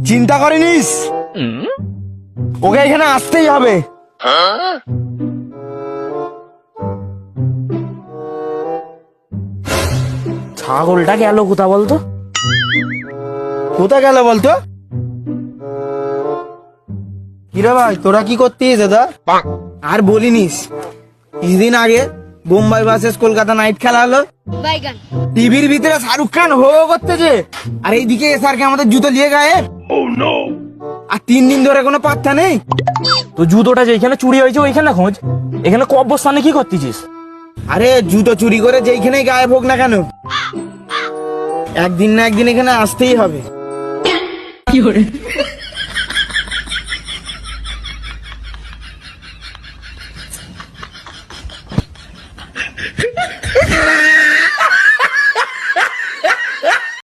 চিন্তা করিনিস, ওকে এখানে আসতেই হবে। ছাগলটা গেল কোথা বলতো? কোথা গেল বলতো? কিরে ভাই, তোরা কি করতিস দাদা? আর বলিনিস, কিছুদিন আগে বোম্বাই ভার্সেস কলকাতা নাইট খেলা হলো। টিভির ভিতরে শাহরুখ খান হো হো করতেছে, আর এইদিকে এসআরকে আমাদের জুতো নিয়ে গায়েব। আর 3 দিন ধরে কোনো পাত্তা নেই। তো জুতোটা যেখানে চুরি হয়েছে ওইখানে খোঁজ, এখানে কবরস্থানে কি করতেছিস? আরে জুতো চুরি করে যেইখানেই গায়েব হোক না কেন, একদিন না একদিন এখানে আসতেই হবে।